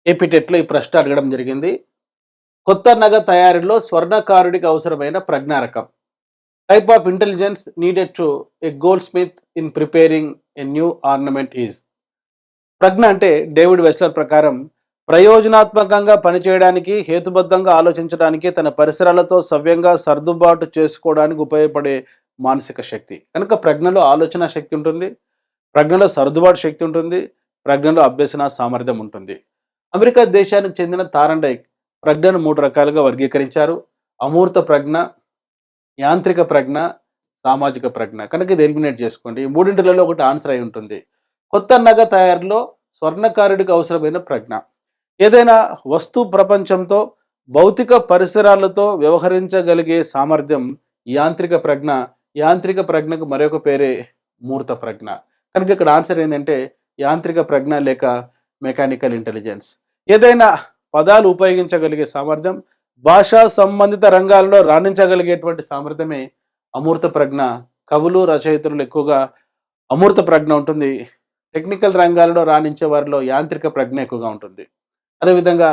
AP టెట్లో ఈ ప్రశ్న అడగడం జరిగింది. కొత్త నగ తయారీలో స్వర్ణకారుడికి అవసరమైన ప్రజ్ఞారకం. Type of intelligence needed to a goldsmith in preparing a new ornament is. ప్రజ్ఞ అంటే డేవిడ్ వెస్లర్ ప్రకారం ప్రయోజనాత్మకంగా పనిచేయడానికి, హేతుబద్ధంగా ఆలోచించడానికి, తన పరిసరాలతో సవ్యంగా సర్దుబాటు చేసుకోవడానికి ఉపయోగపడే మానసిక శక్తి. కనుక ప్రజ్ఞలో ఆలోచన శక్తి ఉంటుంది, ప్రజ్ఞలో సర్దుబాటు శక్తి ఉంటుంది, ప్రజ్ఞలో అభ్యసన సామర్థ్యం ఉంటుంది. అమెరికా దేశానికి చెందిన తారండైక్ ప్రజ్ఞను 3 రకాలుగా వర్గీకరించారు. అమూర్త ప్రజ్ఞ, యాంత్రిక ప్రజ్ఞ, సామాజిక ప్రజ్ఞ. కనుక ఇది ఎలిమినేట్ చేసుకోండి. ఈ మూడింటిలలో ఒకటి ఆన్సర్ అయి ఉంటుంది. కొత్త నగ తయారీలో స్వర్ణకారుడికి అవసరమైన ప్రజ్ఞ. ఏదైనా వస్తు ప్రపంచంతో, భౌతిక పరిసరాలతో వ్యవహరించగలిగే సామర్థ్యం యాంత్రిక ప్రజ్ఞ. యాంత్రిక ప్రజ్ఞకు మరొక పేరే మూర్త ప్రజ్ఞ. కనుక ఇక్కడ ఆన్సర్ ఏంటంటే యాంత్రిక ప్రజ్ఞ లేక మెకానికల్ ఇంటెలిజెన్స్. ఏదైనా పదాలు ఉపయోగించగలిగే సామర్థ్యం, భాషా సంబంధిత రంగాల్లో రాణించగలిగేటువంటి సామర్థ్యమే అమూర్త ప్రజ్ఞ. కవులు, రచయితలు ఎక్కువగా అమూర్త ప్రజ్ఞ ఉంటుంది. టెక్నికల్ రంగాల్లో రాణించే వారిలో యాంత్రిక ప్రజ్ఞ ఎక్కువగా ఉంటుంది. అదేవిధంగా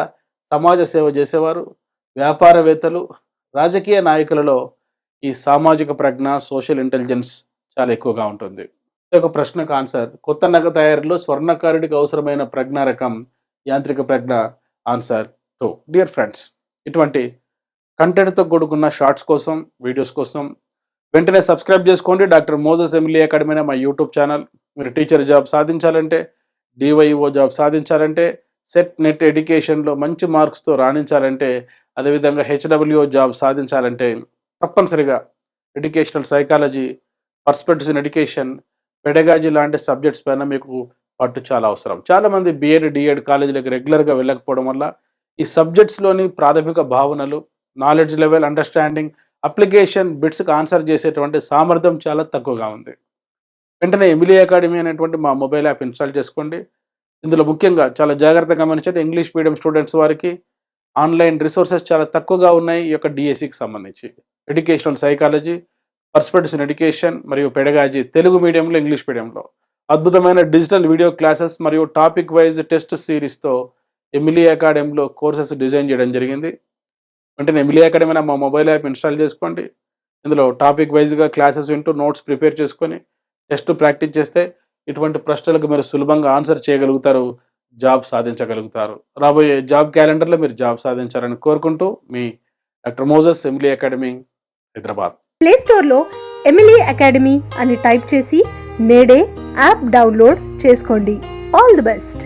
సమాజ సేవ చేసేవారు, వ్యాపారవేత్తలు, రాజకీయ నాయకులలో ఈ సామాజిక ప్రజ్ఞ, సోషల్ ఇంటెలిజెన్స్ చాలా ఎక్కువగా ఉంటుంది. ఒక ప్రశ్నకు ఆన్సర్ కొత్త నగ తయారీలో స్వర్ణకారుడికి అవసరమైన ప్రజ్ఞా రకం యాంత్రిక ప్రజ్ఞ. ఆన్సర్ 2. డియర్ ఫ్రెండ్స్, ఇటువంటి కంటెంట్తో కూడుకున్న షార్ట్స్ కోసం, వీడియోస్ కోసం వెంటనే సబ్స్క్రైబ్ చేసుకోండి. డాక్టర్ మోజెస్ ఎమ్ఎల్ఏ అకాడమీ అనే మా యూట్యూబ్ ఛానల్. మీరు టీచర్ జాబ్ సాధించాలంటే, డివైఓ జాబ్ సాధించాలంటే, సెట్ నెట్ ఎడ్యుకేషన్లో మంచి మార్క్స్తో రాణించాలంటే, అదేవిధంగా హెచ్డబ్ల్యూఓ జాబ్ సాధించాలంటే తప్పనిసరిగా educational psychology, perspectives in education, pedagogy లాంటి సబ్జెక్ట్స్ పైన మీకు పట్టు చాలా అవసరం. చాలామంది బిఎడ్, డిఎడ్ కాలేజీలకు రెగ్యులర్గా వెళ్ళకపోవడం వల్ల ఈ సబ్జెక్ట్స్లోని ప్రాథమిక భావనలు, నాలెడ్జ్ లెవెల్, అండర్స్టాండింగ్, అప్లికేషన్ బిట్స్కి ఆన్సర్ చేసేటువంటి సామర్థ్యం చాలా తక్కువగా ఉంది. వెంటనే ఎమ్ఎల్ఏ అకాడమీ అనేటువంటి మా మొబైల్ యాప్ ఇన్స్టాల్ చేసుకోండి. ఇందులో ముఖ్యంగా చాలా జాగ్రత్తగా గమనించండి, ఇంగ్లీష్ మీడియం స్టూడెంట్స్ వారికి ఆన్లైన్ రిసోర్సెస్ చాలా తక్కువగా ఉన్నాయి. ఈ యొక్క డిఎస్సికి సంబంధించి educational psychology, perspectives in education మరియు పెడగాజీ తెలుగు మీడియంలో, ఇంగ్లీష్ మీడియంలో అద్భుతమైన డిజిటల్ వీడియో క్లాసెస్ మరియు టాపిక్ వైజ్ టెస్ట్ సిరీస్తో ఎమ్ఎల్ఏ అకాడమీలో కోర్సెస్ డిజైన్ చేయడం జరిగింది. వెంటనే ఎమ్ఎల్ఏ అకాడమీ మా మొబైల్ యాప్ ఇన్స్టాల్ చేసుకోండి. ఇందులో టాపిక్ వైజ్గా క్లాసెస్ వింటూ నోట్స్ ప్రిపేర్ చేసుకొని టెస్ట్ ప్రాక్టీస్ చేస్తే ఇటువంటి ప్రశ్నలకు మీరు సులభంగా ఆన్సర్ చేయగలుగుతారు, జాబ్ సాధించగలుగుతారు. రాబోయే జాబ్ క్యాలెండర్లో మీరు జాబ్ సాధించాలని కోరుకుంటూ మీ doctor Moses MLA academy, Hyderabad. Play స్టోర్లో ఎమ్ఎల్ఏ అకాడమీ అని టైప్ చేసి నేడే యాప్ డౌన్లోడ్ చేసుకోండి. All the best.